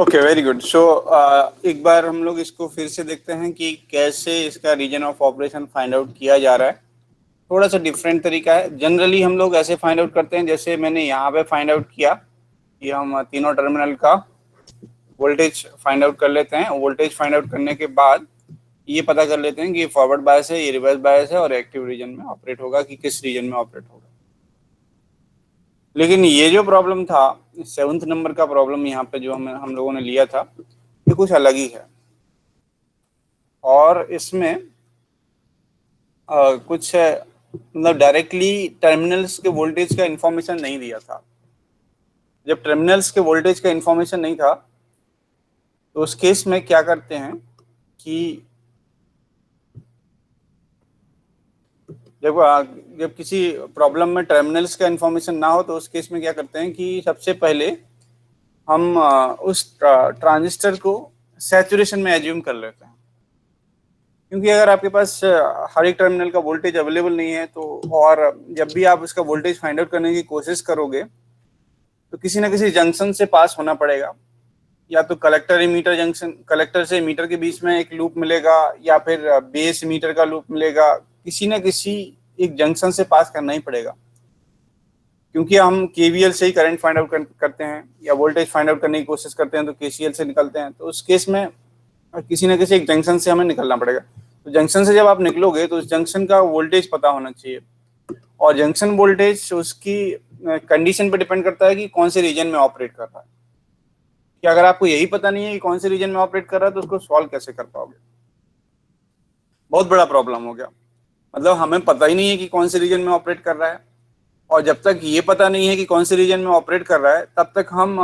Okay, very good. सो एक बार हम लोग इसको फिर से देखते हैं कि कैसे इसका reason of operation find out किया जा रहा है। थोड़ा सा डिफरेंट तरीका है। जनरली हम लोग ऐसे फाइंड आउट करते हैं जैसे मैंने यहाँ पे फाइंड आउट किया कि हम तीनों टर्मिनल का वोल्टेज फाइंड आउट कर लेते हैं। वोल्टेज फाइंड आउट करने के बाद ये पता कर लेते हैं कि ये फॉरवर्ड बायस है, ये रिवर्स बायस है और एक्टिव रीजन में ऑपरेट होगा कि किस रीजन में ऑपरेट होगा। लेकिन ये जो प्रॉब्लम था, 7th नंबर का प्रॉब्लम यहाँ पे जो हम लोगों ने लिया था, ये कुछ अलग ही है। और इसमें कुछ मतलब डायरेक्टली टर्मिनल्स के वोल्टेज का इंफॉर्मेशन नहीं दिया था। जब टर्मिनल्स के वोल्टेज का इंफॉर्मेशन नहीं था तो उस केस में क्या करते हैं कि जब किसी प्रॉब्लम में टर्मिनल्स का इंफॉर्मेशन ना हो तो उस केस में क्या करते हैं कि सबसे पहले हम उस ट्रांजिस्टर को सैचुरेशन में एज्यूम कर लेते हैं। क्योंकि अगर आपके पास हर एक टर्मिनल का वोल्टेज अवेलेबल नहीं है तो, और जब भी आप उसका वोल्टेज फाइंड आउट करने की कोशिश करोगे तो किसी ना किसी जंक्शन से पास होना पड़ेगा। या तो कलेक्टर इमीटर जंक्शन, कलेक्टर से इमीटर के बीच में एक लूप मिलेगा, या फिर बेस इमीटर का लूप मिलेगा। किसी ना किसी एक जंक्शन से पास करना ही पड़ेगा। क्योंकि हम केवीएल से ही करंट फाइंड आउट करते हैं या वोल्टेज फाइंड आउट करने की कोशिश करते हैं तो केसीएल से निकलते हैं। तो उस केस में किसी ना किसी एक जंक्शन से हमें निकलना पड़ेगा। तो जंक्शन से जब आप निकलोगे तो उस जंक्शन का वोल्टेज पता होना चाहिए। और जंक्शन वोल्टेज उसकी कंडीशन पर डिपेंड करता है कि कौन से रीजन में ऑपरेट कर रहा है। कि अगर आपको यही पता नहीं है कि कौन से रीजन में ऑपरेट कर रहा है तो उसको सॉल्व कैसे कर पाओगे? बहुत बड़ा प्रॉब्लम हो गया। मतलब हमें पता ही नहीं है कि कौन से रीजन में ऑपरेट कर रहा है, और जब तक ये पता नहीं है कि कौन से रीजन में ऑपरेट कर रहा है तब तक हम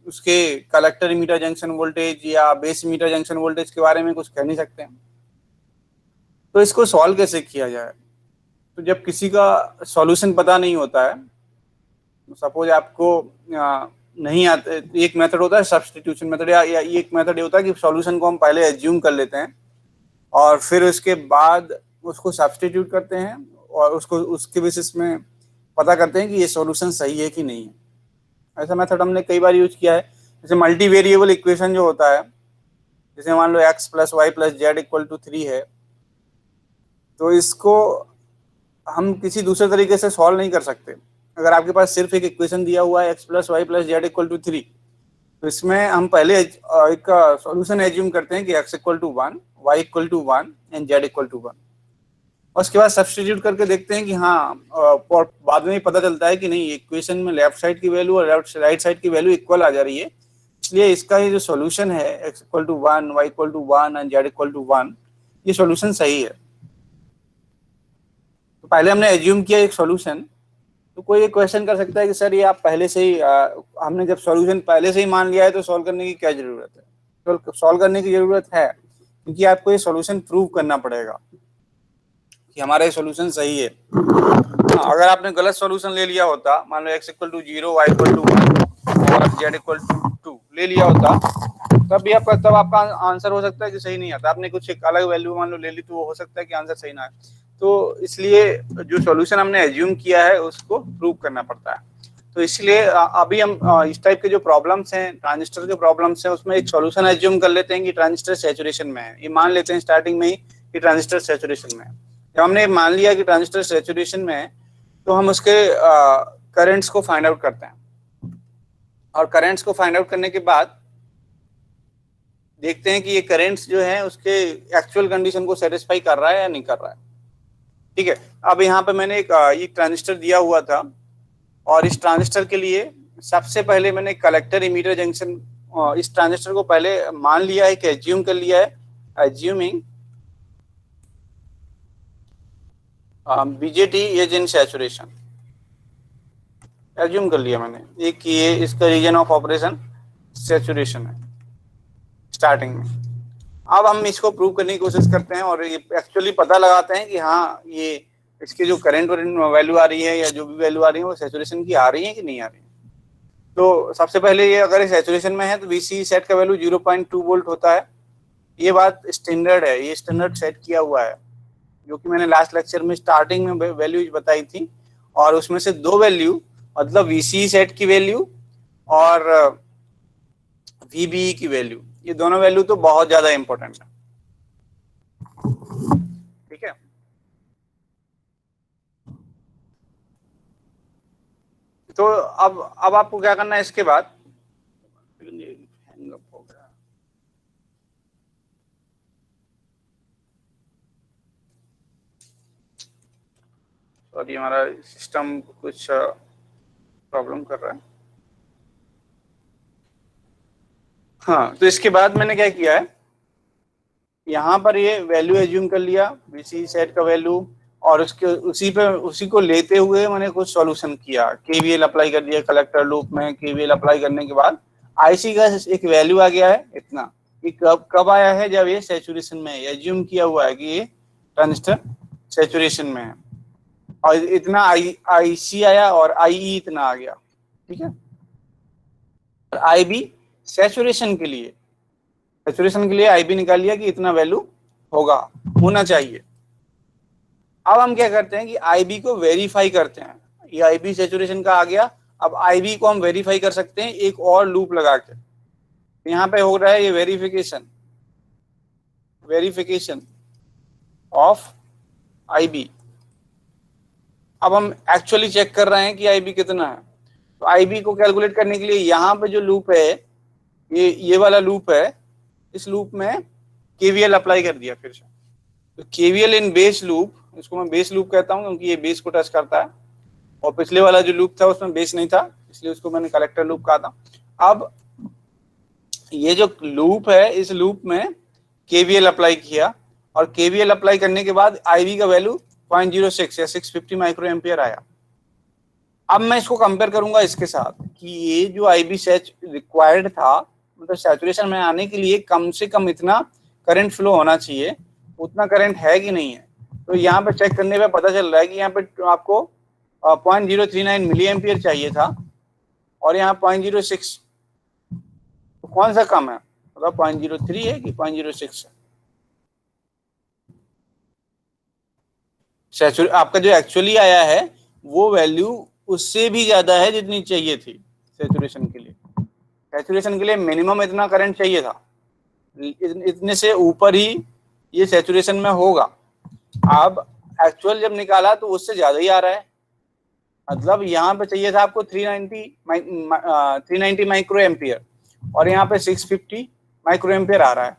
उसके कलेक्टर इमीटर जंक्शन वोल्टेज या बेस इमीटर जंक्शन वोल्टेज के बारे में कुछ कह नहीं सकते हैं। तो इसको सॉल्व कैसे किया जाए? तो जब किसी का सॉल्यूशन पता नहीं होता है, सपोज आपको नहीं आता, एक मेथड होता है सब्स्टिट्यूशन मेथड, या एक मेथड ये होता है कि सॉल्यूशन को हम पहले एज्यूम कर लेते हैं और फिर उसके बाद उसको सब्स्टिट्यूट करते हैं और उसको उसके बेसिस में पता करते हैं कि ये सॉल्यूशन सही है कि नहीं है। ऐसा मेथड हमने कई बार यूज किया है। जैसे मल्टी वेरिएबल इक्वेशन जो होता है, जैसे मान लो x + y + z = 3 है, तो इसको हम किसी दूसरे तरीके से सॉल्व नहीं कर सकते। अगर आपके पास सिर्फ एक इक्वेशन दिया हुआ है x + y + z = 3, तो इसमें हम पहले एक सॉल्यूशन एज्यूम करते हैं कि x = 1, y = 1 एंड z = 1। और उसके बाद सब्स्टिट्यूट करके देखते हैं कि हाँ, और बाद में पता चलता है कि नहीं, इक्वेशन में लेफ्ट साइड की वैल्यू और राइट साइड की वैल्यू इक्वल आ जा रही है। इसलिए इसका ये जो सॉल्यूशन है x = 1, y = 1 एंड z = 1, ये सॉल्यूशन सही है। तो पहले हमने एज्यूम किया एक सॉल्यूशन। तो कोई एक क्वेश्चन कर सकता है कि सर ये आप पहले से ही हमने जब सॉल्यूशन पहले से ही मान लिया है तो सॉल्व करने की क्या जरूरत है? तो सॉल्व करने की जरूरत है क्योंकि आपको ये सॉल्यूशन प्रूव करना पड़ेगा कि हमारा ये सॉल्यूशन सही है। अगर आपने गलत सॉल्यूशन ले लिया होता, मान लो x = 0, y = 1 और z = 2 ले लिया होता, तब आपका आंसर हो सकता है कि सही नहीं आता। आपने कुछ एक अलग वैल्यू मान लो ले ली तो वो हो सकता है कि आंसर सही ना आए। तो इसलिए जो सॉल्यूशन हमने एज्यूम किया है उसको प्रूव करना पड़ता है। तो इसलिए अभी हम इस टाइप के जो प्रॉब्लम्स हैं, ट्रांजिस्टर के प्रॉब्लम्स हैं, उसमें एक सॉल्यूशन एज्यूम कर लेते हैं कि ट्रांजिस्टर सैचुरेशन में है। ये मान लेते हैं स्टार्टिंग में ही कि ट्रांजिस्टर सैचुरेशन में है। जब हमने मान लिया कि ट्रांजिस्टर सैचुरेशन में है तो हम उसके करंट्स को फाइंड आउट करते हैं। और करंट्स को फाइंड आउट करने के बाद देखते हैं कि ये करंट्स जो है उसके एक्चुअल कंडीशन को सेटिस्फाई कर रहा है या नहीं कर रहा है। ठीक है। अब यहाँ पे मैंने एक ट्रांजिस्टर दिया हुआ था और इस ट्रांजिस्टर के लिए सबसे पहले मैंने कलेक्टर इमीटर जंक्शन, इस ट्रांजिस्टर को पहले मान लिया है कि एज्यूम कर लिया है, assuming BJT is in saturation. Assume कर लिया मैंने एक कि ये इसका रीजन ऑफ ऑपरेशन सैचुरेशन है स्टार्टिंग में। अब हम इसको प्रूव करने की कोशिश करते हैं और ये एक्चुअली पता लगाते हैं कि हाँ, ये इसकी जो करंट वैल्यू आ रही है या जो भी वैल्यू आ रही है वो सैचुरेशन की आ रही है कि नहीं आ रही है। तो सबसे पहले ये अगर सैचुरेशन में है तो VCE सेट का वैल्यू 0.2 वोल्ट होता है। ये बात स्टैंडर्ड है, ये स्टैंडर्ड सेट किया हुआ है, जो कि मैंने लास्ट लेक्चर में स्टार्टिंग में वैल्यू बताई थी। और उसमें से 2 वैल्यू, मतलब VCE सेट की वैल्यू और VBE की वैल्यू, ये दोनों वैल्यू तो बहुत ज्यादा इंपॉर्टेंट है, ठीक है। तो अब आपको क्या करना है इसके बाद, हैंग अप हो गया, सॉरी हमारा सिस्टम कुछ प्रॉब्लम कर रहा है। हाँ, तो इसके बाद मैंने क्या किया है, यहाँ पर ये वैल्यू एज्यूम कर लिया, बीसी सेट का वैल्यू, और उसके उसी को लेते हुए मैंने कुछ सॉल्यूशन किया, केवीएल अप्लाई कर दिया कलेक्टर लूप में। केवीएल अप्लाई करने के बाद आईसी का एक वैल्यू आ गया है इतना। ये कब कब आया है, जब ये सैचुरेशन में है, एज्यूम किया हुआ है कि ये ट्रांजिस्टर सैचुरेशन में है, और इतना आईसी आया और आईई इतना आ गया, ठीक है। आईबी सैचुरेशन के लिए, सैचुरेशन के लिए आईबी निकाल लिया कि इतना वैल्यू होगा, होना चाहिए। अब हम क्या करते हैं कि आईबी को वेरीफाई करते हैं, ये आईबी सैचुरेशन का आ गया। अब आईबी को हम वेरीफाई कर सकते हैं एक और लूप लगा के। यहाँ पे हो रहा है ये वेरिफिकेशन ऑफ आईबी। अब हम एक्चुअली चेक कर रहे हैं कि आईबी कितना है। तो आईबी को कैलकुलेट करने के लिए यहाँ पे जो लूप है, ये वाला लूप है, इस लूप में केवीएल अप्लाई कर दिया फिर से। तो केवीएल इन बेस लूप, इसको मैं बेस लूप कहता हूँ क्योंकि ये बेस को टच करता है, और पिछले वाला जो लूप था उसमें बेस नहीं था, इसलिए उसको मैंने कलेक्टर लूप कहा था। अब ये जो लूप है, इस लूप में केवीएल अप्लाई किया, और केवीएल अप्लाई करने के बाद आईवी का वैल्यू 0.06 या 650 माइक्रो एम्पियर आया। अब मैं इसको कंपेयर करूंगा इसके साथ कि ये जो आईबी सेच रिक्वायर्ड था, मतलब सैचुरेशन में आने के लिए कम से कम इतना करंट फ्लो होना चाहिए, उतना करंट है कि नहीं है। तो यहाँ पे चेक करने पे पता चल रहा है कि यहाँ पे आपको 0.039 मिली एम्पियर चाहिए था, और यहाँ 0.06, तो कौन सा कम है, मतलब 0.03 है कि 0.06 है। आपका जो एक्चुअली आया है वो वैल्यू उससे भी ज्यादा है जितनी चाहिए थी सैचुरेशन के लिए। सैचुरेशन के लिए मिनिमम इतना करंट चाहिए था, इतने से ऊपर ही ये सैचुरेशन में होगा। अब एक्चुअल जब निकाला तो उससे ज्यादा ही आ रहा है, मतलब यहाँ पे चाहिए था आपको 390 माइक्रो एम्पियर, और यहाँ पे 650 माइक्रो एम्पियर आ रहा है,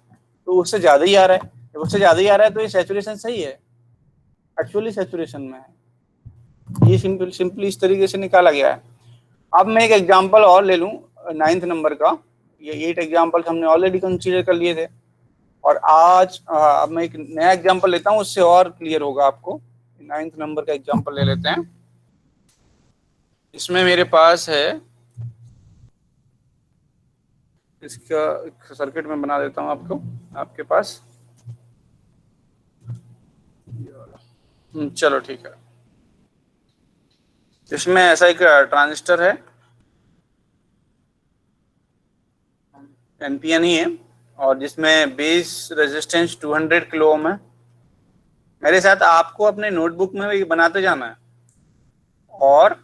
तो उससे ज्यादा ही आ रहा है। जब उससे ज्यादा ही आ रहा है तो ये सैचुरेशन सही है, एक्चुअली सैचुरेशन में है। ये सिंपली इस तरीके से निकाला गया है। अब मैं एक एग्जांपल और ले लूं 9th नंबर का, ये 8 एग्जांपल्स हमने ऑलरेडी कंसीडर कर लिए थे, और आज अब मैं एक नया एग्जांपल लेता हूं, उससे और क्लियर होगा आपको। 9th नंबर का एग्जांपल ले लेते हैं। इसमें मेरे पास है, इसका सर्किट में बना देता हूं आपको, आपके पास। चलो ठीक है। इसमें ऐसा एक ट्रांजिस्टर है, एनपीएन ही है, और जिसमें बेस रेजिस्टेंस 200 किलो ओम है। मेरे साथ आपको अपने नोटबुक में भी बनाते जाना है, और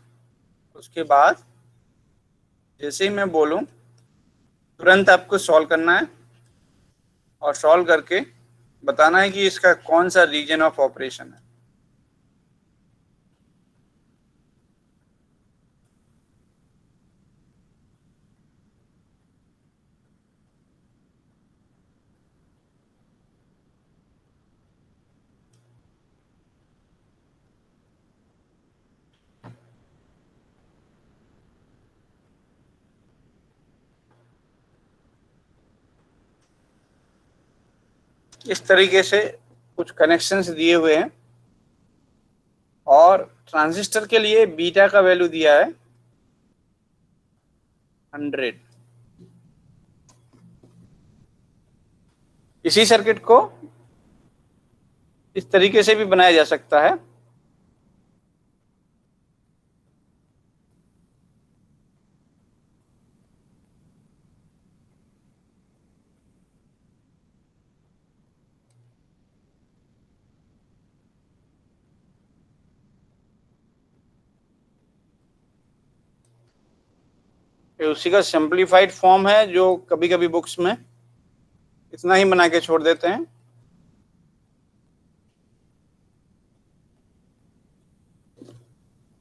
उसके बाद जैसे ही मैं बोलूं तुरंत आपको सॉल्व करना है, और सॉल्व करके बताना है कि इसका कौन सा रीजन ऑफ ऑपरेशन है। इस तरीके से कुछ कनेक्शंस दिए हुए हैं, और ट्रांजिस्टर के लिए बीटा का वैल्यू दिया है 100। इसी सर्किट को इस तरीके से भी बनाया जा सकता है। ये उसी का सिंप्लीफाइड फॉर्म है जो कभी कभी बुक्स में इतना ही बना के छोड़ देते हैं।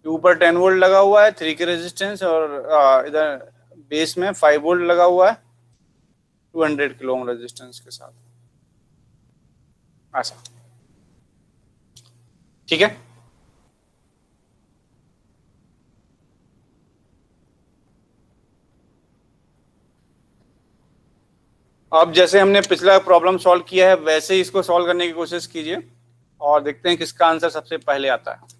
ऊपर 10 वोल्ट लगा हुआ है 3 के रेजिस्टेंस, और इधर बेस में 5 वोल्ट लगा हुआ है 200 किलो ओम रेजिस्टेंस के साथ, ऐसा। ठीक है, अब जैसे हमने पिछला प्रॉब्लम सॉल्व किया है वैसे ही इसको सॉल्व करने की कोशिश कीजिए और देखते हैं किसका आंसर सबसे पहले आता है।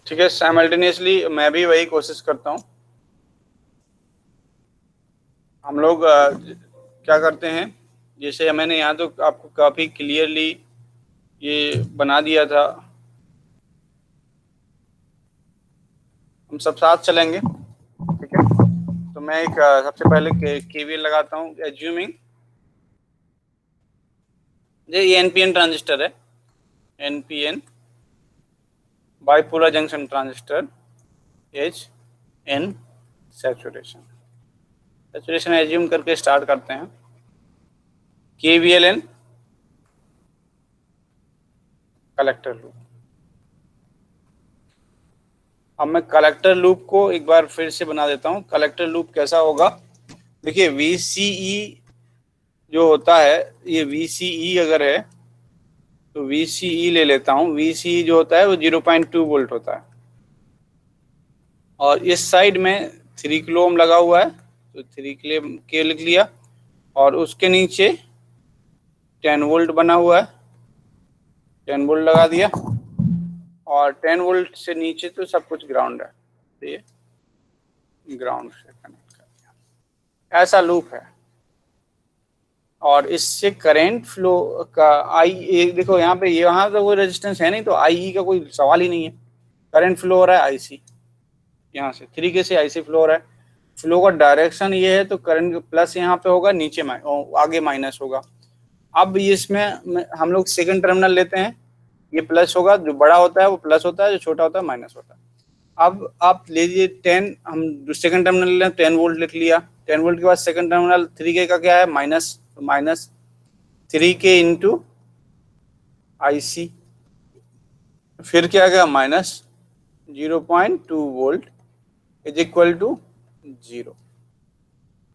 ठीक है, साइमल्टेनियसली मैं भी वही कोशिश करता हूँ। हम लोग क्या करते हैं, जैसे मैंने यहाँ तो आपको काफ़ी क्लियरली ये बना दिया था, हम सब साथ चलेंगे। ठीक है, तो मैं एक सबसे पहले केवीएल लगाता हूँ। एज्यूमिंग ये एनपीएन ट्रांजिस्टर है, एनपीएन बाइपोलर जंक्शन ट्रांजिस्टर, एच एन सैचुरेशन। सैचुरेशन एज्यूम करके स्टार्ट करते हैं। KVL in collector loop. अब मैं कलेक्टर लूप को एक बार फिर से बना देता हूँ। कलेक्टर लूप कैसा होगा, देखिए VCE जो होता है, ये VCE अगर है तो VCE ले लेता हूँ। VCE जो होता है वो 0.2 वोल्ट होता है, और इस साइड में 3 किलो ओम लगा हुआ है तो 3 के लिख लिया, और उसके नीचे 10 वोल्ट बना हुआ है, 10 वोल्ट लगा दिया, और 10 वोल्ट से नीचे तो सब कुछ ग्राउंड है, तो ये ग्राउंड से कनेक्ट कर दिया। ऐसा लूप है, और इससे करंट फ्लो का आई, देखो यहाँ पे, यहाँ तो कोई रेजिस्टेंस है नहीं तो IE का कोई सवाल ही नहीं है। करंट फ्लो हो रहा है IC, यहाँ से तरीके से IC फ्लो हो रहा है। फ्लो का डायरेक्शन ये है तो करंट प्लस यहाँ पे होगा, नीचे आगे माइनस होगा। अब इसमें हम लोग सेकंड टर्मिनल लेते हैं, ये प्लस होगा, जो बड़ा होता है वो प्लस होता है, जो छोटा होता है माइनस होता है। अब आप लीजिए 10, हम सेकंड टर्मिनल ले लें, 10 वोल्ट लिख लिया। 10 वोल्ट के बाद सेकंड टर्मिनल 3K का क्या है, माइनस, तो माइनस 3K इंटू IC, फिर क्या गया, minus 0.2 volt is equal to 0।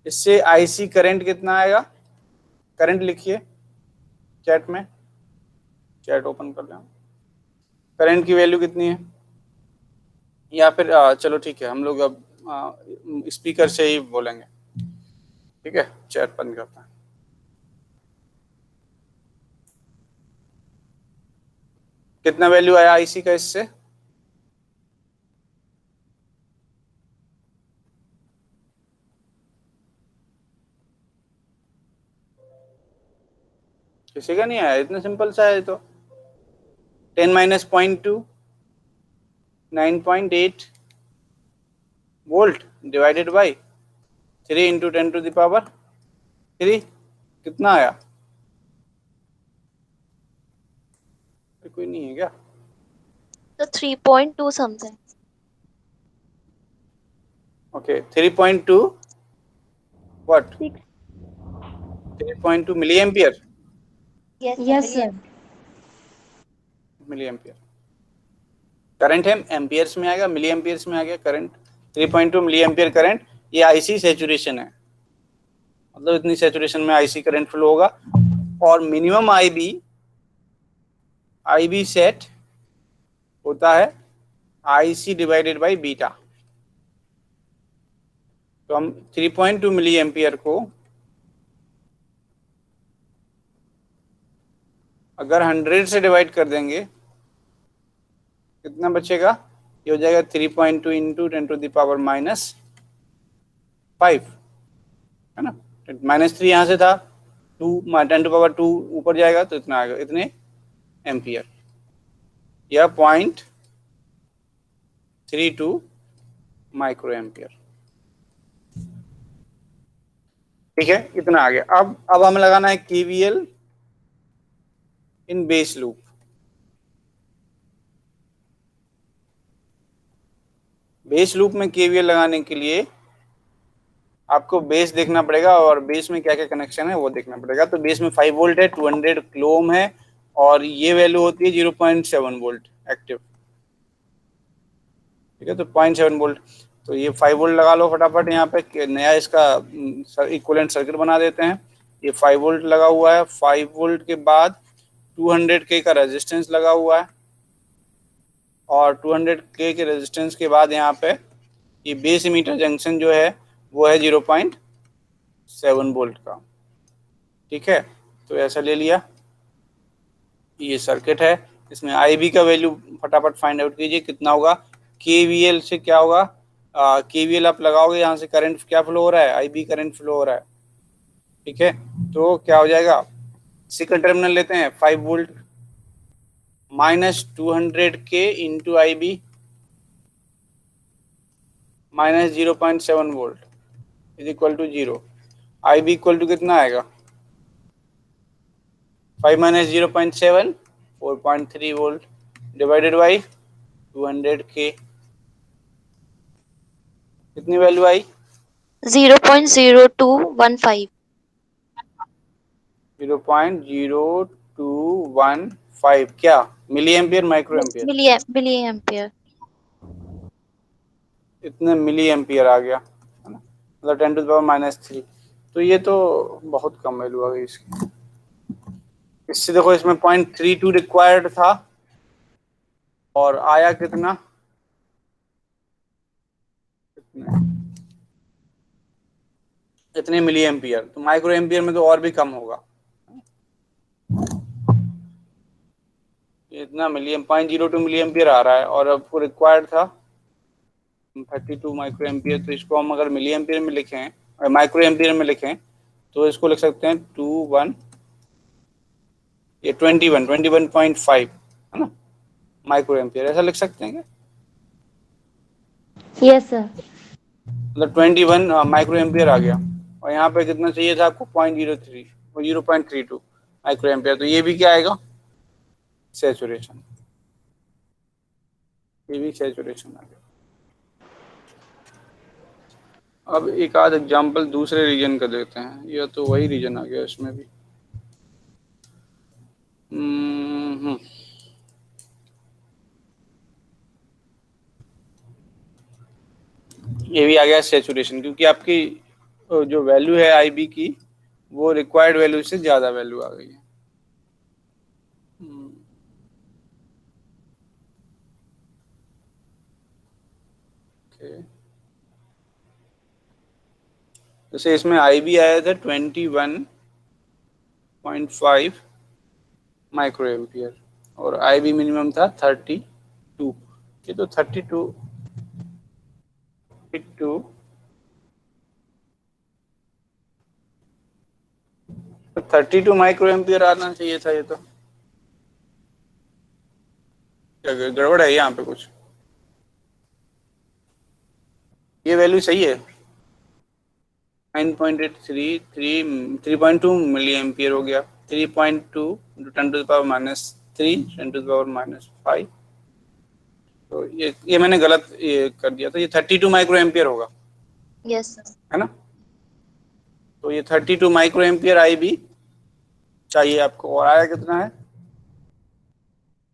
इससे IC करंट कितना आएगा, करंट लिखिए चैट में, चैट ओपन कर लें। करंट की वैल्यू कितनी है, या फिर चलो ठीक है, हम लोग अब स्पीकर से ही बोलेंगे। ठीक है, चैट बंद करते हैं। कितना वैल्यू आया IC का इससे, किसी का नहीं आया, इतना सिंपल सा है। तो 10 minus 0.2 9.8 volt divided by 3 into 10 to the power 3, कितना आया, कोई नहीं है क्या, तो 3.2 something. Okay 3.2 what, 3.2 milli ampere. Yes sir. Milli ampere current है, एम्पियर्स में आएगा, मिली एम्पियर्स में आ गया करंट। 3.2 मिली एम्पियर करंट ये आईसी सैचुरेशन है, मतलब इतनी सैचुरेशन में आईसी करंट फ्लो होगा। और मिनिमम आईबी सेट होता है आईसी डिवाइडेड बाई बीटा। तो हम 3.2 मिली एम्पियर को अगर 100 से डिवाइड कर देंगे कितना बचेगा, ये हो जाएगा 3.2 इंटू 10⁻⁻5, है ना। -3 यहाँ से था, 10⁻² ऊपर जाएगा तो इतना आएगा, इतने एम्पियर, या 0.32 माइक्रो एम्पियर। ठीक है, इतना आ गया। अब हमें लगाना है केवीएल इन बेस लूप। बेस लूप में केवीएल लगाने के लिए आपको बेस देखना पड़ेगा, और बेस में क्या क्या कनेक्शन है वो देखना पड़ेगा। तो बेस में 5 वोल्ट है, 200 किलो ओम है, और ये वैल्यू होती है 0.7 वोल्ट एक्टिव। ठीक है, तो 0.7 वोल्ट, तो ये 5 वोल्ट लगा लो फटाफट। यहाँ पे नया इसका इक्विवेलेंट सर्किट बना देते हैं। ये 5 वोल्ट लगा हुआ है, 5 वोल्ट के बाद 200K का रेजिस्टेंस लगा हुआ है, और 200K के रेजिस्टेंस के बाद यहाँ पे ये बेस इमीटर जंक्शन जो है वो है 0.7 वोल्ट का। ठीक है, तो ऐसा ले लिया, ये सर्किट है। इसमें आईबी का वैल्यू फटाफट फाइंड आउट कीजिए कितना होगा। केवीएल से क्या होगा, केवीएल आप लगाओगे, यहाँ से करंट क्या फ्लो हो रहा है, आईबी करंट फ्लो हो रहा है। ठीक है, तो क्या हो जाएगा, सेकंड टर्मिनल लेते हैं, 5 volt -200K into IB -0.7 volt is equal to 0। IB equal to कितना आएगा, 5 - 0.7 4.3 वोल्ट डिवाइडेड बाई 200K, कितनी वैल्यू आई, 0.0215। 0.0215 क्या, milli ampere micro ampere, milli ampere. इतने मिली एम्पियर आ गया, है ना, मतलब 10⁻³ तो ये तो बहुत कम वैल्यू आ गई इसकी। इससे देखो, इसमें 0.32 रिक्वायर्ड था और आया कितना, इतने मिली एम्पियर। तो माइक्रो एम्पियर में तो और भी कम होगा, इतना 0.02 मिली एम्पियर आ रहा है, और अब वो रिक्वायर्ड था 32 माइक्रो एम्पियर। तो इसको हम अगर मिली एम्पियर में लिखें, माइक्रो एम्पियर में लिखें, तो इसको लिख सकते हैं 21, ये 21.5, है ना, माइक्रो एम्पियर, ऐसा लिख सकते हैं क्या, यस सर। मतलब 21 माइक्रो एम्पियर आ गया। और यहाँ पे कितना चाहिए था आपको, 0.03 और 0.32 माइक्रो एम्पियर। तो ये भी क्या आएगा, सैचुरेशन, ये भी सैचुरेशन आ गया। अब एक आध एग्जांपल दूसरे रीजन का देते हैं, या तो वही रीजन आ गया इसमें भी। ये भी आ गया सैचुरेशन, क्योंकि आपकी जो वैल्यू है आईबी की वो रिक्वायर्ड वैल्यू से ज़्यादा वैल्यू आ गई है। जैसे इसमें आईबी आया था 21.5 माइक्रो एम्पियर, और आईबी मिनिमम था 32। ये तो 32 माइक्रो एम्पियर आना चाहिए था। ये तो क्या गड़बड़ है यहाँ पे कुछ, ये वैल्यू सही है, 9.83 3.2 मिली एम्पियर हो गया, 3.2 10⁻³ 10⁻⁵। तो ये मैंने गलत ये कर दिया था, ये 32 माइक्रो एम्पियर होगा, यस सर। है ना। तो ये 32 माइक्रो एम्पियर आईबी चाहिए आपको, और आया कितना है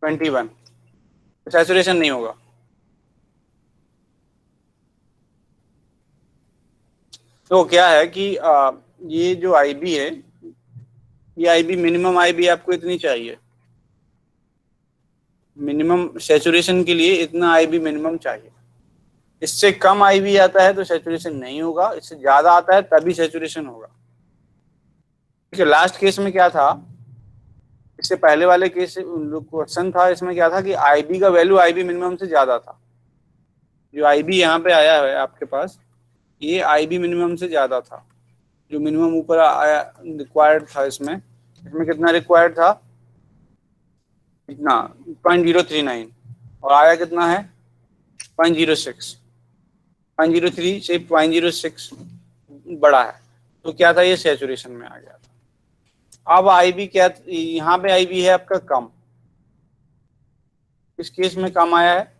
21, सैचुरेशन नहीं होगा। तो क्या है कि ये जो IB है, ये IB मिनिमम IB आपको इतनी चाहिए, मिनिमम सैचुरेशन के लिए इतना IB मिनिमम चाहिए। इससे कम IB आता है तो सैचुरेशन नहीं होगा, इससे ज्यादा आता है तभी सैचुरेशन होगा। ठीक है, लास्ट केस में क्या था, इससे पहले वाले केस क्वेश्चन था, इसमें क्या था कि IB का वैल्यू IB मिनिमम से ज्यादा था। जो IB यहाँ पे आया है आपके पास, ये IB मिनिमम से ज्यादा था। जो मिनिमम ऊपर आया रिक्वायर्ड था, इसमें इसमें कितना रिक्वायर्ड था, कितना 0.039, और आया कितना है 0.06, 0.03 से 0.06 बड़ा है, तो क्या था, ये सैचुरेशन में आ गया था। अब IB क्या, यहाँ पे IB है आपका कम, इस केस में कम आया है,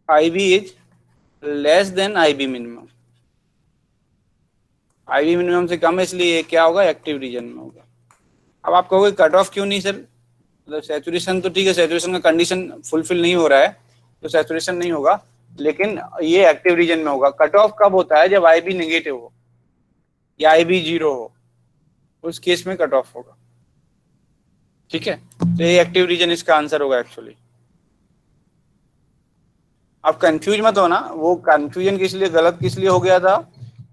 IB is less than IB minimum, IB minimum से कम है, इसलिए ये क्या होगा, एक्टिव रीजन में होगा। अब आप कहोगे कट ऑफ क्यों नहीं सर, मतलब सैचुरेशन तो ठीक है, सैचुरेशन का कंडीशन फुलफिल नहीं हो रहा है तो सैचुरेशन नहीं होगा, लेकिन ये एक्टिव रीजन में होगा। कट ऑफ कब होता है, जब IB नेगेटिव हो या IB 0 हो, उस केस में कट ऑफ होगा। ठीक है, तो ये एक्टिव रीजन इसका आंसर होगा एक्चुअली। आप कंफ्यूज मत होना, वो कंफ्यूजन किस लिए, गलत किस लिए हो गया था,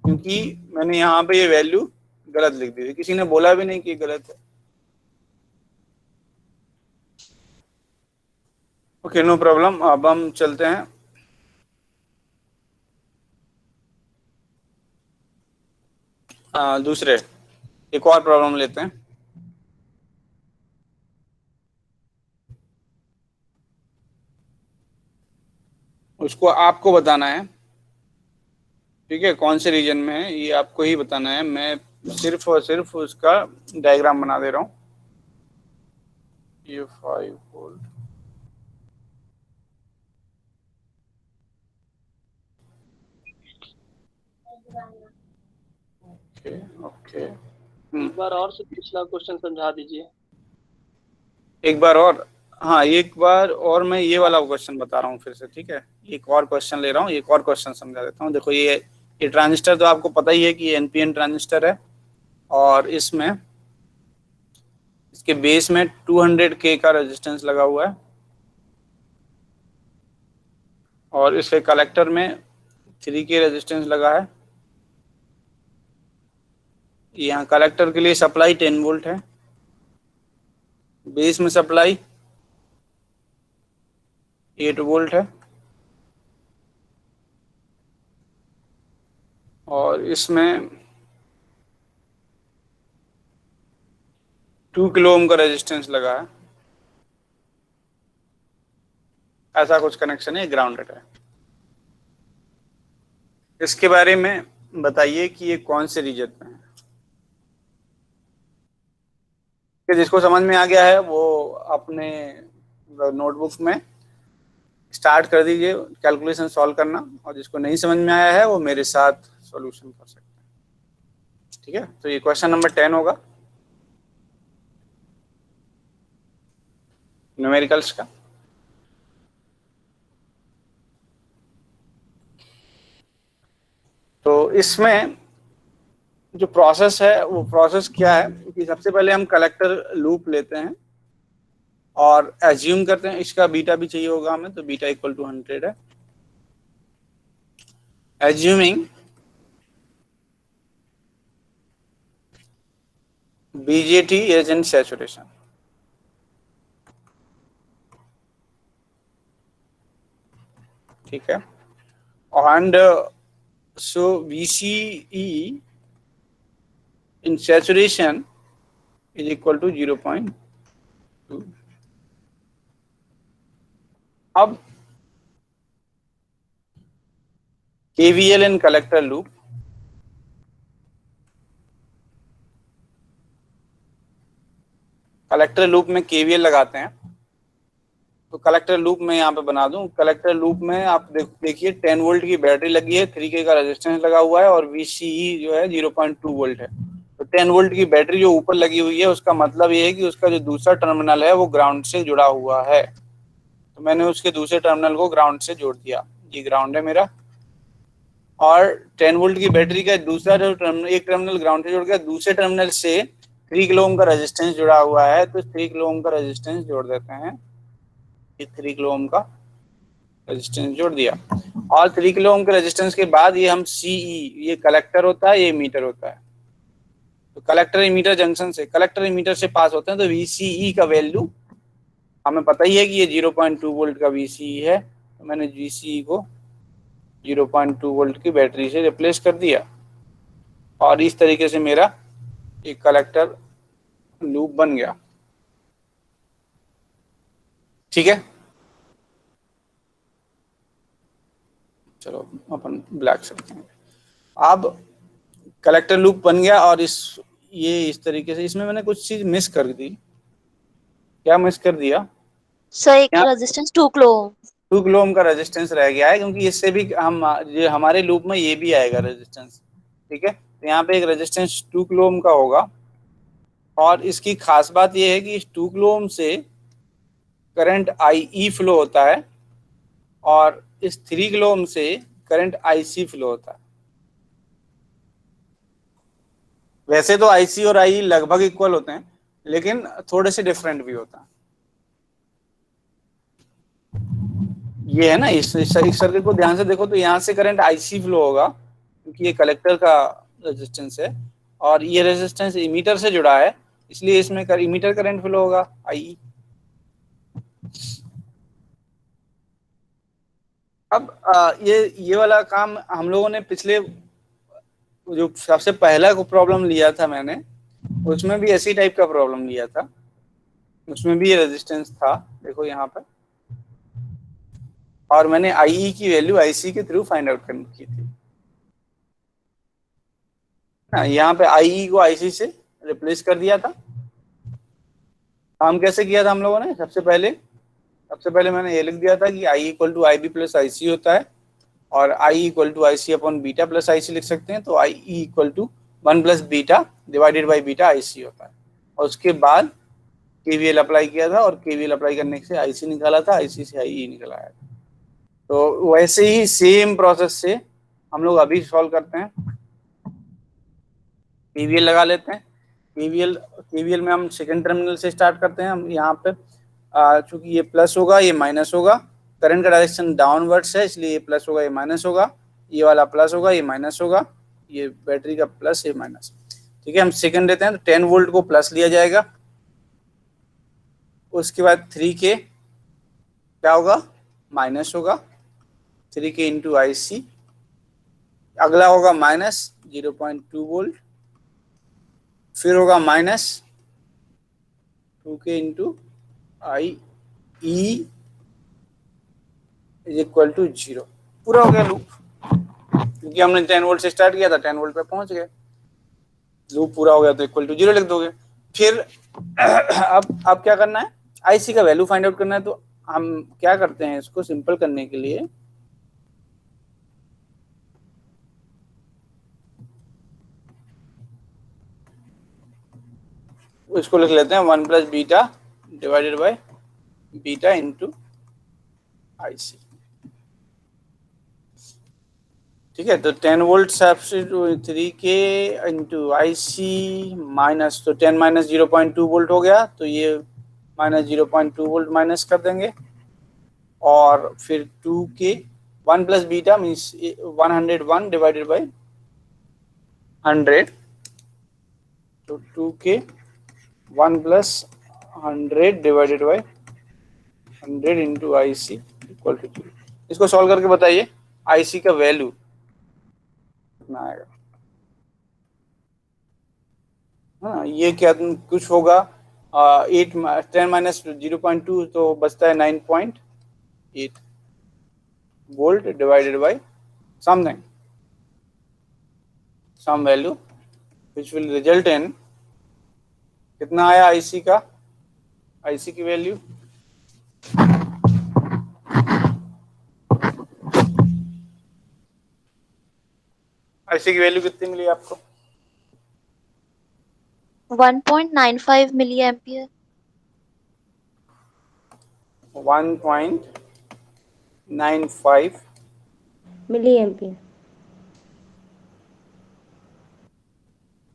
क्योंकि मैंने यहाँ पे ये वैल्यू गलत लिख दी थी, किसी ने बोला भी नहीं कि गलत है। Okay, no problem. अब हम चलते हैं दूसरे, एक और प्रॉब्लम लेते हैं। उसको आपको बताना है, ठीक है, कौन से रीजन में है ये आपको ही बताना है। मैं सिर्फ और सिर्फ उसका डायग्राम बना दे रहा हूँ। ये 5 वोल्ट, ओके ओके। एक बार और से पिछला क्वेश्चन समझा दीजिए। एक बार और, हाँ एक बार और, मैं ये वाला क्वेश्चन बता रहा हूँ फिर से, ठीक है। एक और क्वेश्चन ले रहा हूँ, एक और क्वेश्चन समझा देता हूँ। देखो ये ट्रांजिस्टर तो आपको पता ही है कि ये NPN ट्रांजिस्टर है, और इसमें इसके बेस में 200K का रेजिस्टेंस लगा हुआ है, और इसके कलेक्टर में 3K रेजिस्टेंस लगा है। यहाँ कलेक्टर के लिए सप्लाई 10 वोल्ट है, बेस में सप्लाई 8 वोल्ट है, और इसमें 2 किलो ओम का रेजिस्टेंस लगा है। ऐसा कुछ कनेक्शन है, ग्राउंडेड है। इसके बारे में बताइए कि ये कौन से रीजन में है। जिसको समझ में आ गया है वो अपने नोटबुक में स्टार्ट कर दीजिए कैलकुलेशन सॉल्व करना, और जिसको नहीं समझ में आया है वो मेरे साथ सॉल्यूशन कर सकते हैं। ठीक है, तो ये क्वेश्चन नंबर 10 होगा न्यूमेरिकल्स का। तो इसमें जो प्रोसेस है वो प्रोसेस क्या है कि सबसे पहले हम कलेक्टर लूप लेते हैं और एज्यूम करते हैं, इसका बीटा भी चाहिए होगा हमें, तो बीटा इक्वल टू 100 है। Assuming BJT is in saturation, ठीक है, and so VCE in saturation is equal to 0.2। अब KVL in collector loop, collector loop में KVL लगाते हैं, तो कलेक्टर लूप में यहाँ पे बना दूं। कलेक्टर लूप में आप देखिए 10 वोल्ट की बैटरी लगी है, 3K का रेजिस्टेंस लगा हुआ है, और VCE जो है 0.2 वोल्ट है। तो 10 वोल्ट की बैटरी जो ऊपर लगी हुई है, उसका मतलब ये है कि उसका जो दूसरा टर्मिनल है वो ग्राउंड से जुड़ा हुआ है। तो मैंने उसके दूसरे टर्मिनल को ग्राउंड से जोड़ दिया, ये ग्राउंड है मेरा, और 10 वोल्ट की बैटरी का दूसरा जो टर्मिनल, एक टर्मिनल ग्राउंड से जुड़ गया, दूसरे टर्मिनल से 3 किलो ओम का रेजिस्टेंस जुड़ा हुआ है, तो 3 किलो ओम का रेजिस्टेंस जोड़ देते हैं। ये 3 किलो ओम का रेजिस्टेंस जोड़ दिया, और 3 किलो ओम के रेजिस्टेंस के बाद ये हम सीई, ये कलेक्टर होता है, ये मीटर होता है, तो कलेक्टर इमीटर जंक्शन से, कलेक्टर इमीटर से पास होते हैं, तो VCE का वैल्यू हमें पता ही है कि ये 0.2 वोल्ट का VCE है, तो मैंने VCE को 0.2 वोल्ट की बैटरी से रिप्लेस कर दिया, और इस तरीके से मेरा एक कलेक्टर लूप बन गया। ठीक है, चलो अपन ब्लैक से रखेंगे। अब कलेक्टर लूप बन गया, और ये इस तरीके से, इसमें मैंने कुछ चीज मिस कर दी। क्या मिस कर दिया? सर एक resistance 2 kilo ohm. 2 kilo ohm का रेजिस्टेंस रह गया है, क्योंकि इससे भी हम, ये हमारे लूप में ये भी आएगा रेजिस्टेंस। ठीक है, तो यहाँ पे एक रेजिस्टेंस 2 किलो ओम का होगा, और इसकी खास बात ये है कि इस 2 किलो ओम से करंट IE फ्लो होता है, और इस 3 किलो ओम से करंट IC फ्लो होता है। वैसे तो IC और IE लगभग इक्वल होते हैं, लेकिन थोड़े से डिफरेंट भी होता है। ये है ना, इस सर्किट को ध्यान से देखो, तो यहाँ से करंट IC फ्लो होगा, क्योंकि ये कलेक्टर का रेजिस्टेंस है, और ये रेजिस्टेंस इमीटर से जुड़ा है, इसलिए इसमें इमीटर करंट फ्लो होगा IE। अब ये वाला काम हम लोगों ने पिछले, जो सबसे पहला को प्रॉब्लम लिया था मैंने, उसमें भी ऐसी टाइप का प्रॉब्लम लिया था, उसमें भी ये रेजिस्टेंस था, देखो यहाँ पर, और मैंने IE की वैल्यू IC के थ्रू फाइंड आउट की थी। यहाँ पे IE को IC से रिप्लेस कर दिया था। काम कैसे किया था हम लोगों ने? सबसे पहले मैंने ये लिख दिया था कि I equal to IB plus IC होता है, और I equal to IC upon beta plus IC लिख सकते हैं, तो IE equal to 1 plus beta divided by beta IC होता है। और उसके बाद KVL अप्लाई किया था, और KVL अप्लाई करने से IC निकाला था, IC से IE निकल आया था। तो वैसे ही सेम प्रोसेस से हम लोग अभी सॉल्व करते हैं। KVL लगा लेते हैं। KVL में हम सेकेंड टर्मिनल से स्टार्ट करते हैं। हम यहाँ पे चूंकि ये प्लस होगा, ये माइनस होगा, करंट का डायरेक्शन डाउनवर्ड्स है, इसलिए ये प्लस होगा, ये माइनस होगा, ये वाला प्लस होगा, ये माइनस होगा, ये बैटरी का प्लस, ये माइनस। ठीक है, हम सेकेंड लेते हैं, तो 10 वोल्ट को प्लस लिया जाएगा। उसके बाद 3K क्या होगा? माइनस होगा, 3K इंटू IC। अगला होगा माइनस 0.2 वोल्ट, फिर होगा minus 2K into IE is equal to 0। पूरा हो गया लूप, क्योंकि हमने 10 वोल्ट से स्टार्ट किया था, 10 वोल्ट पे पहुंच गए, लूप पूरा हो गया, तो इक्वल टू 0 लिख दोगे। फिर अब क्या करना है? IC का वैल्यू फाइंड आउट करना है। तो हम क्या करते हैं, इसको सिंपल करने के लिए इसको लिख लेते हैं 1 plus beta divided by beta into IC। ठीक है, तो 10 volt substitute 3K into IC minus, तो 10 माइनस 0.2 वोल्ट हो गया, तो ये माइनस 0.2 वोल्ट माइनस कर देंगे, और फिर 2K 1 plus beta means 101 divided by 100, तो 2K 1 plus 100 divided by 100 into IC equal to 0। इसको सॉल्व करके बताइए IC का वैल्यू कितना आएगा। हाँ, ये क्या कुछ होगा, 10 माइनस 0.2, तो बचता है 9.8 volt divided by something, some value which will result in, कितना आया IC का? IC की वैल्यू IC की वैल्यू कितनी मिली आपको? 1.95 milli ampere. 1.95 milli ampere.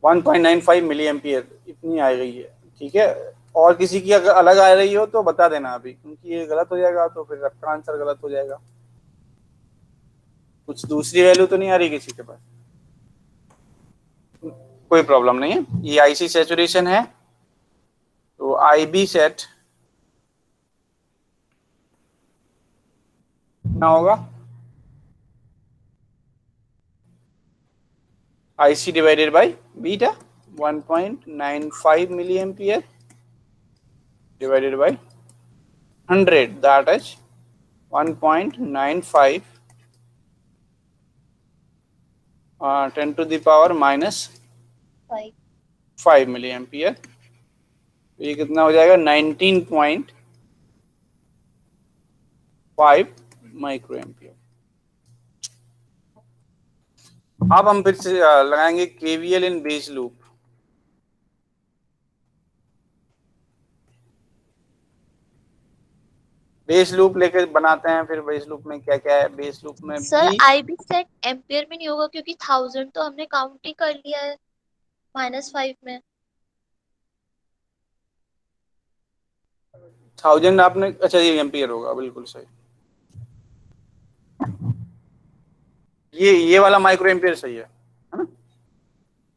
1.95 milli ampere इतनी आ गई है, ठीक है। और किसी की अगर अलग आ रही हो तो बता देना अभी, क्योंकि ये गलत हो जाएगा तो फिर आपका आंसर गलत हो जाएगा। कुछ दूसरी वैल्यू तो नहीं आ रही किसी के पास? कोई प्रॉब्लम नहीं है। ये आईसी सैचुरेशन है, तो आई बी सेट कितना होगा? IC divided by beta 1.95 milliampere divided by 100, that is 1.95 10 to the power minus 5 milliampere। तो ये कितना हो जाएगा? 19.5 माइक्रो एम्पियर। अब हम फिर से लगाएंगे KVL इन बेस लूप। बेस लूप लेकर बनाते हैं, फिर बेस लूप में क्या क्या है? बेस लूप में सर भी IB सेट एम्पियर में नहीं होगा, क्योंकि 1000 तो हमने काउंट ही कर लिया है -5 में। 1000 आपने, अच्छा ये एम्पियर होगा, बिल्कुल सही। ये वाला माइक्रो एम्पियर सही है ना?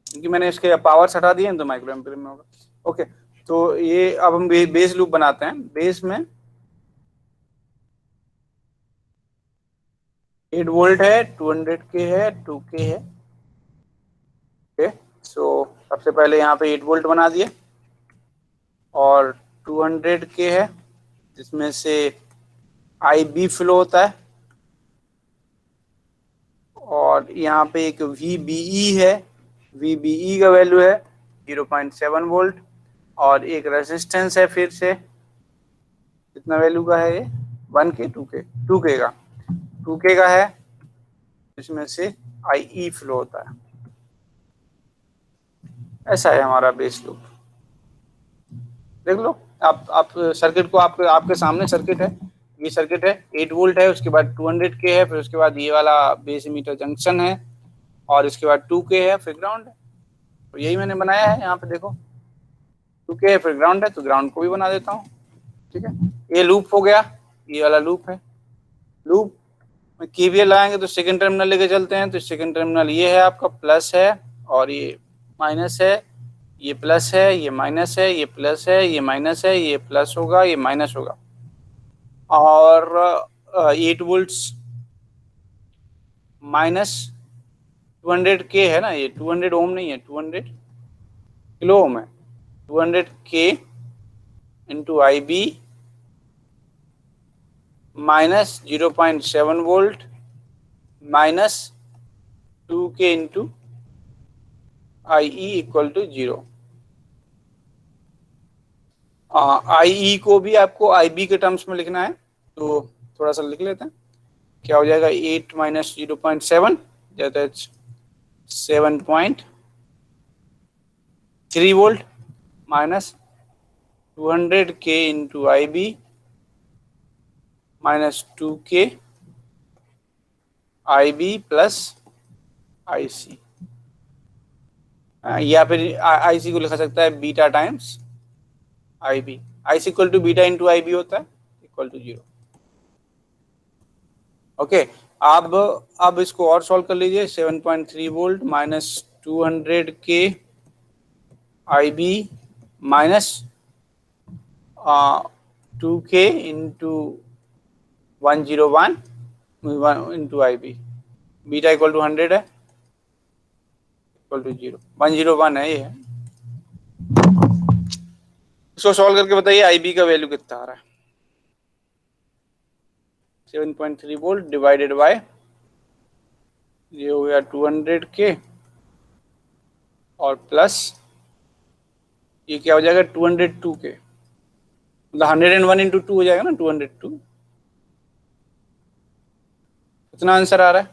क्योंकि मैंने इसके पावर्स हटा दिए हैं तो माइक्रो एम्पियर में होगा। ओके, तो ये अब हम बेस लूप बनाते हैं। बेस में 8 वोल्ट है, 200 के है, 2 के है। ओके, सो सबसे पहले यहाँ पे 8 वोल्ट बना दिए और 200 के है, जिसमें से IB फ्लो होता है, और यहाँ पे एक VBE है। VBE का वैल्यू है 0.7 वोल्ट, और एक रेजिस्टेंस है फिर से, कितना वैल्यू का है ये? 1 के 2 के 2 के का 2 के का है, इसमें से IE फ्लो होता है। ऐसा है हमारा बेस लूप। देख लो आप सर्किट को, आपके सामने सर्किट है, ये सर्किट है, 8 वोल्ट है, उसके बाद 200 के है, फिर उसके बाद ये वाला बेस मीटर जंक्शन है, और इसके बाद 2 के है, फिर ग्राउंड है। तो यही मैंने बनाया है यहाँ पे, देखो 2 के है, फिर ग्राउंड है, तो ग्राउंड को भी बना देता हूँ, ठीक है। ये लूप हो गया, ये वाला लूप है। लूप में KVL लगाएंगे तो सेकंड टर्मिनल लेके चलते हैं, तो सेकंड टर्मिनल ये है आपका प्लस है, और ये माइनस है, ये प्लस है, ये माइनस है, ये प्लस है, ये माइनस है, ये प्लस होगा, ये माइनस होगा। और 8 वोल्ट्स माइनस 200 के है ना, ये 200 ओम नहीं है, 200 किलो ओम है। 200 के into IB minus 0.7 volt minus 2 के into IE equal to 0। IE को भी आपको IB के टर्म्स में लिखना है, तो थोड़ा सा लिख लेते हैं। क्या हो जाएगा? 8 माइनस 0.7 जाता है 7.3 वोल्ट माइनस 200 के इंटू IB माइनस 2 के IB प्लस IC, या फिर IC को लिखा सकता है beta times IB। IC equal to beta into IB होता है, इक्वल टू 0। ओके, अब इसको और सॉल्व कर लीजिए। 7.3 वोल्ट माइनस 200 के IB माइनस 2 के into 101 into IB, beta equal to 100 है, इक्वल टू 0, 101 है ये। इसको सॉल्व करके बताइए IB का वैल्यू कितना आ रहा है? 7.3 वोल्ट डिवाइडेड बाय, ये हो गया 200 के, और प्लस ये क्या हो जाएगा? 202 के, मतलब 101 इंटू 2 हो जाएगा ना, 202। कितना आंसर आ रहा है?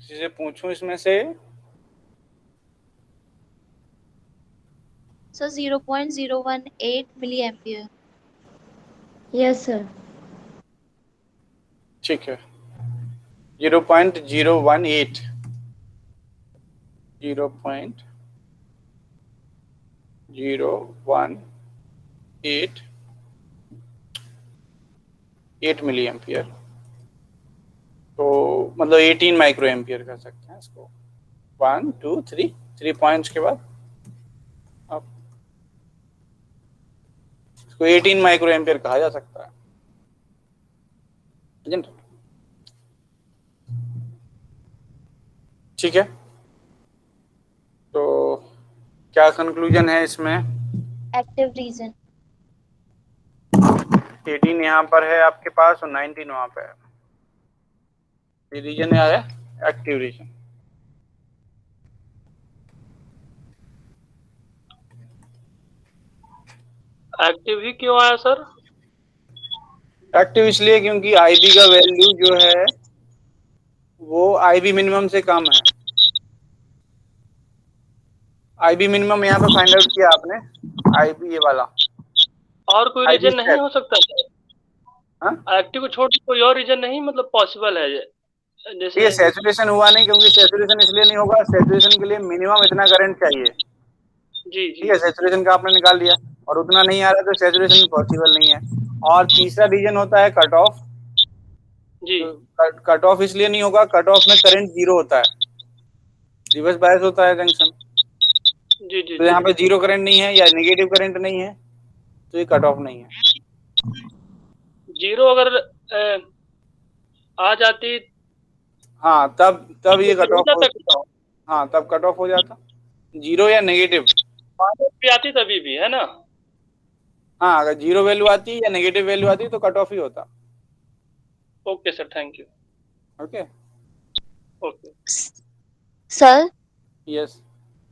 किसी से पूछूं इसमें से? Sir 0.018 milli ampere. Yes sir. ठीक है, 0.018, 0.018 मिली एम्पियर, तो मतलब 18 माइक्रो एम्पियर कर सकते हैं इसको। 1 2 3 3 पॉइंट्स के बाद अब इसको 18 माइक्रो एम्पियर कहा जा सकता है। ठीक है, तो क्या कंक्लूजन है इसमें? Active region. 18 यहाँ पर है आपके पास और 19 वहां पे है। ये रीजन है एक्टिव रीजन। एक्टिव ही क्यों आया सर? एक्टिव इसलिए क्योंकि आईबी का वैल्यू जो है वो आईबी मिनिमम से कम है। आईबी मिनिमम यहाँ पे फाइंड आउट किया आपने, आईबी ये वाला। और कोई IB रीजन नहीं स्टेप। हो सकता सर? हाँ, एक्टिव को छोड़ के कोई और रीजन नहीं मतलब पॉसिबल है? ये जैसे सैचुरेशन हुआ नहीं, क्योंकि सैचुरेशन इसलिए नहीं होगा, सैचुरेशन के लिए मिनिमम इतना करंट चाहिए। जी ठीक जी है, सैचुरेशन का आपने निकाल लिया और उतना नहीं आ रहा तो सैचुरेशन पॉसिबल नहीं है। और तीसरा रीजन होता है कट ऑफ। जी तो कट ऑफ इसलिए नहीं होगा, कट ऑफ में करंट जीरो होता है, रिवर्स बायस होता है जंक्शन। जी जी तो जी यहाँ पे जीरो करंट नहीं है या नेगेटिव करंट नहीं है, तो ये कट ऑफ नहीं है। जीरो अगर आ जाती हाँ, तब ये कट हो ऑफ हो। जाता कट ऑफ। हाँ, तब कट ऑफ हो जाता, जीरो या नेगेटिव। माइनस भी आती तभी भी है ना? हाँ, अगर जीरो वैल्यू आती या नेगेटिव वैल्यू आती तो कट ऑफ ही होता। Okay sir, thank you. Okay, okay sir yes.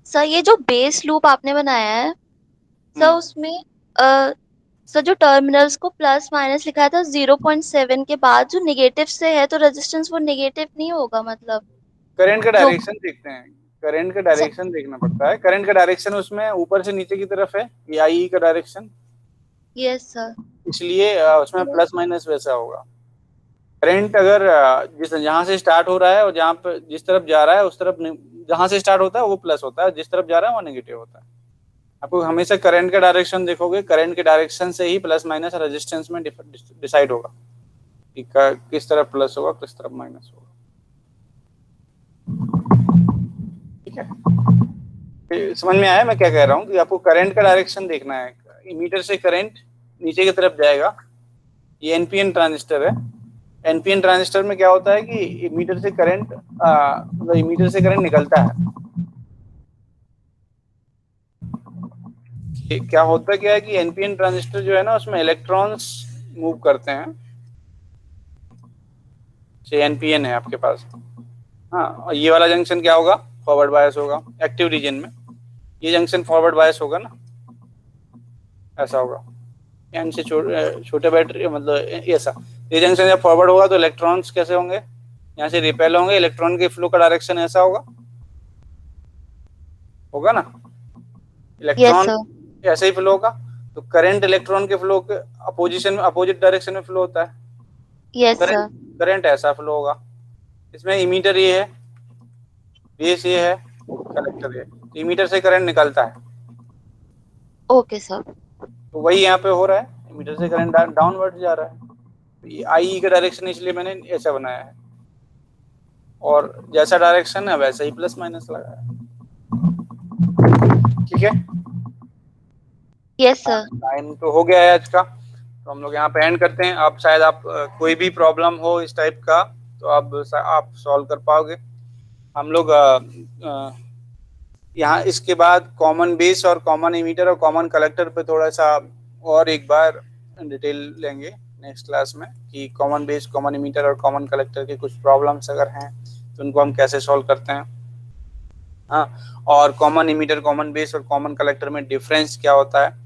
Sir ये जो बेस लूप आपने बनाया है सर उसमें सर जो टर्मिनल्स को प्लस माइनस लिखा था 0.7 के बाद जो नेगेटिव से है तो रेजिस्टेंस वो नेगेटिव नहीं होगा मतलब करंट का जो डायरेक्शन देखते हैं, करंट का डायरेक्शन देखना पड़ता है। करंट का डायरेक्शन उसमें ऊपर से नीचे की तरफ है, ये आई का डायरेक्शन, यस सर। इसलिए उसमें प्लस माइनस वैसा होगा। करंट अगर जिस जहाँ से स्टार्ट हो रहा है और जहाँ पे जिस तरफ जा रहा है उस तरफ, जहाँ से स्टार्ट होता है वो प्लस होता है, जिस तरफ जा रहा है वो नेगेटिव होता है। आपको हमेशा करंट का डायरेक्शन देखोगे, करंट के डायरेक्शन से ही प्लस माइनस रेजिस्टेंस में डिसाइड होगा कि किस तरफ प्लस होगा किस तरफ माइनस होगा। ठीक है, समझ में आया मैं क्या कह रहा हूँ? कि आपको करंट का डायरेक्शन देखना है। इमीटर से करंट नीचे की तरफ जाएगा, ये एनपीएन ट्रांजिस्टर है। एनपीएन ट्रांजिस्टर में क्या होता है कि इमीटर से करंट मतलब इमीटर से करंट निकलता है। क्या होता क्या है कि एनपीएन ट्रांजिस्टर जो है ना उसमें इलेक्ट्रॉन्स मूव करते हैं। से एनपीएन है आपके पास, हाँ, और ये वाला जंक्शन क्या होगा? फॉरवर्ड बायस होगा एक्टिव रीजन में। ये जंक्शन फॉरवर्ड बायस होगा ना, ऐसा होगा। एन से छोटे बैटरी मतलब ऐसा। ये जंक्शन जब फॉरवर्ड होगा तो इलेक्ट्रॉन्स कैसे होंगे? यहाँ से रिपेल होंगे, इलेक्ट्रॉन के फ्लो का डायरेक्शन ऐसा होगा ना, इलेक्ट्रॉन ऐसे ही फ्लो होगा। तो करंट इलेक्ट्रॉन के फ्लो के अपोजिशन में, अपोजिट डायरेक्शन में फ्लो होता है। Yes sir. करंट ऐसा फ्लो होगा। इसमें इमीटर ये है, बेस ये है, कलेक्टर ये। तो इमीटर से करंट निकलता है, ओके सर। तो वही यहाँ पे हो रहा है, इमीटर से करंट डाउनवर्ड जा रहा है। ये आई का डायरेक्शन इसलिए मैंने ऐसा बनाया है, और जैसा डायरेक्शन है वैसा ही प्लस माइनस लगाया है। ठीक है, यस सर। टाइम तो हो गया है आज का, तो हम लोग यहाँ पे एंड करते हैं। आप शायद कोई भी प्रॉब्लम हो इस टाइप का तो आप सॉल्व कर पाओगे। हम लोग यहाँ इसके बाद कॉमन बेस और कॉमन इमीटर और कॉमन कलेक्टर पे थोड़ा सा और एक बार डिटेल लेंगे नेक्स्ट क्लास में, कि कॉमन बेस, कॉमन इमीटर और कॉमन कलेक्टर के कुछ प्रॉब्लम्स अगर हैं तो उनको हम कैसे सॉल्व करते हैं। हाँ, और कॉमन इमीटर, कॉमन बेस और कॉमन कलेक्टर में डिफरेंस क्या होता है,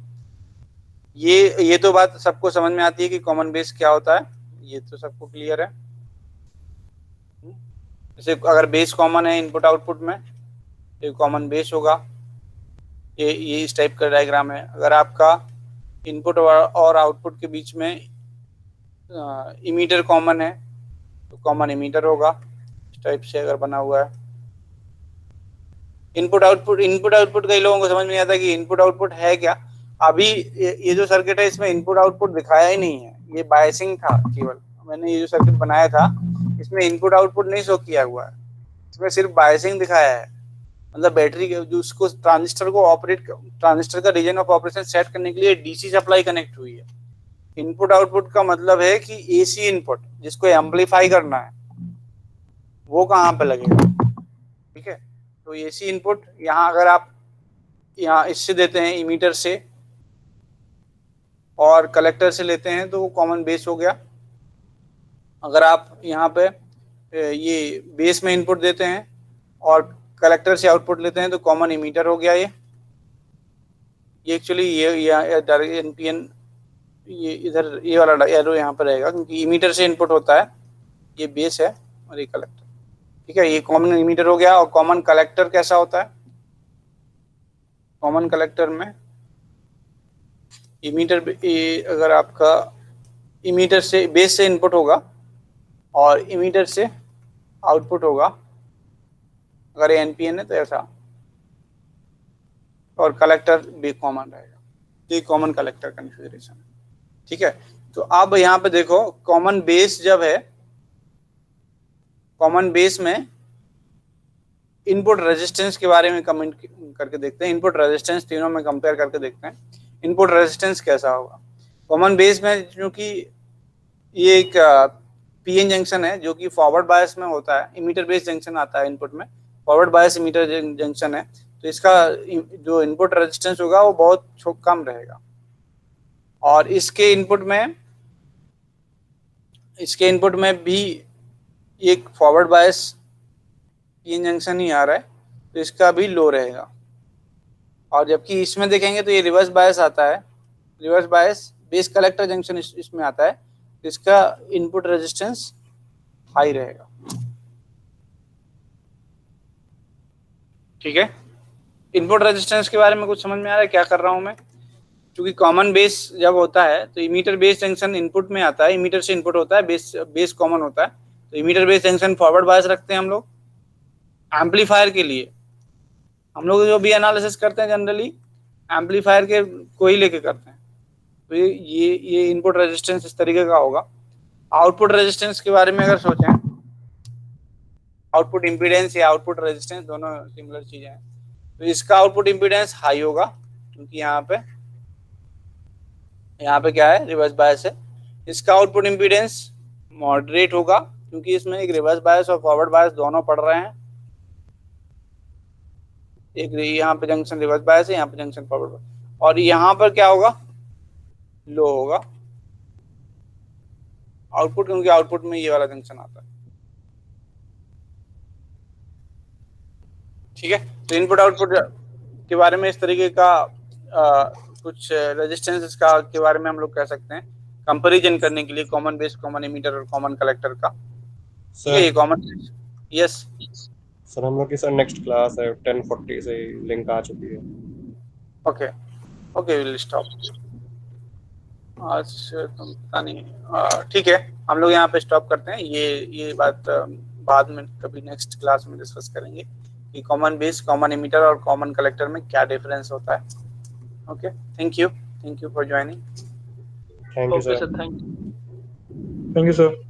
ये तो बात सबको समझ में आती है कि कॉमन बेस क्या होता है, ये तो सबको क्लियर है। जैसे अगर बेस कॉमन है इनपुट आउटपुट में, ये कॉमन बेस होगा, ये इस टाइप का डायग्राम है। अगर आपका इनपुट और आउटपुट के बीच में इमीटर कॉमन है तो कॉमन इमीटर होगा, इस टाइप से अगर बना हुआ है। इनपुट आउटपुट कई लोगों को समझ में नहीं आता कि इनपुट आउटपुट है क्या। अभी ये जो सर्किट है इसमें इनपुट आउटपुट दिखाया ही नहीं है, ये बायसिंग था केवल। मैंने ये जो सर्किट बनाया था इसमें इनपुट आउटपुट नहीं शो किया हुआ है, इसमें सिर्फ बायसिंग दिखाया है। मतलब बैटरी जो उसको ट्रांजिस्टर का रीजन ऑफ ऑपरेशन सेट करने के लिए डीसी सप्लाई कनेक्ट हुई है। इनपुट आउटपुट का मतलब है कि एसी इनपुट जिसको एम्पलीफाई करना है वो कहाँ पे लगेगा, ठीक है। तो एसी इनपुट यहाँ अगर आप यहाँ इससे देते हैं इमीटर से और कलेक्टर से लेते हैं तो वो कॉमन बेस हो गया। अगर आप यहाँ पे ये बेस में इनपुट देते हैं और कलेक्टर से आउटपुट लेते हैं तो कॉमन इमीटर हो गया। ये एक्चुअली ये एनपीएन ये इधर ये वाला एरो यहाँ पर रहेगा क्योंकि इमीटर से इनपुट होता है, ये बेस है और ये कलेक्टर, ठीक है। ये कॉमन इमीटर हो गया। और कॉमन कलेक्टर कैसा होता है, कॉमन कलेक्टर में इमीटर अगर आपका इमीटर से बेस से इनपुट होगा और इमीटर से आउटपुट होगा, अगर एनपीएन है तो ऐसा, और कलेक्टर भी कॉमन रहेगा। ये कॉमन कलेक्टर कॉन्फ़िगरेशन है, ठीक है। तो अब यहाँ पे देखो कॉमन बेस जब है, कॉमन बेस में इनपुट रेजिस्टेंस के बारे में कमेंट करके देखते हैं। इनपुट रेजिस्टेंस तीनों में कंपेयर करके देखते हैं इनपुट रेजिस्टेंस कैसा होगा। कॉमन बेस में क्योंकि ये एक पीएन जंक्शन है जो कि फॉरवर्ड बायस में होता है, इमीटर बेस जंक्शन आता है इनपुट में, फॉरवर्ड बायस इमीटर जंक्शन है, तो इसका जो इनपुट रेजिस्टेंस होगा वो बहुत कम रहेगा। और इसके इनपुट में भी एक फॉरवर्ड बायस पीएन जंक्शन ही आ रहा है तो इसका भी लो रहेगा। और जबकि इसमें देखेंगे तो ये रिवर्स बायस आता है, reverse bias base collector junction इसमें आता है, तो इसका इनपुट रेजिस्टेंस हाई रहेगा, ठीक है। इनपुट रेजिस्टेंस के बारे में कुछ समझ में आ रहा है क्या कर रहा हूं मैं? क्योंकि कॉमन बेस जब होता है तो इमीटर बेस जंक्शन इनपुट में आता है, इमीटर से इनपुट होता है, बेस कॉमन होता है, तो emitter base junction forward bias रखते हैं हम लोग। एम्पलीफायर के लिए हम लोग जो भी एनालिसिस करते हैं जनरली एम्पलीफायर के को ही लेके करते हैं, तो ये इनपुट रेजिस्टेंस इस तरीके का होगा। आउटपुट रेजिस्टेंस के बारे में अगर सोचें, आउटपुट इम्पीडेंस या आउटपुट रेजिस्टेंस दोनों सिमिलर चीजें हैं, तो इसका आउटपुट इम्पीडेंस हाई होगा क्योंकि यहाँ पे क्या है, रिवर्स बायस है। इसका आउटपुट इम्पीडेंस मॉडरेट होगा क्योंकि इसमें एक रिवर्स बायस और फॉरवर्ड बायस दोनों पड़ रहे हैं। एक यहाँ पे जंक्शन रिवर्स बायस है, यहाँ पे जंक्शन फॉरवर्ड बायस, और यहाँ पर क्या होगा, लो होगा आउटपुट, क्योंकि आउटपुट में ये वाला जंक्शन आता है, ठीक है। तो इनपुट आउटपुट के बारे में इस तरीके का कुछ रेजिस्टेंस के बारे में हम लोग कह सकते हैं कंपैरिजन करने के लिए, कॉमन बेस, कॉमन इमीटर और कॉमन कलेक्टर का। ये कॉमन, यस सर हम लोग की सर नेक्स्ट क्लास है 10:40 से लिंक आ चुकी है। ओके विल स्टॉप आज, पता नहीं, ठीक है हम लोग यहाँ पे स्टॉप करते हैं। ये बात बाद में कभी नेक्स्ट क्लास में डिस्कस करेंगे कि कॉमन बेस, कॉमन इमीटर और कॉमन कलेक्टर में क्या डिफरेंस होता है। Okay, thank you for joining. Thank you okay sir. Sir, thank you. Thank you sir.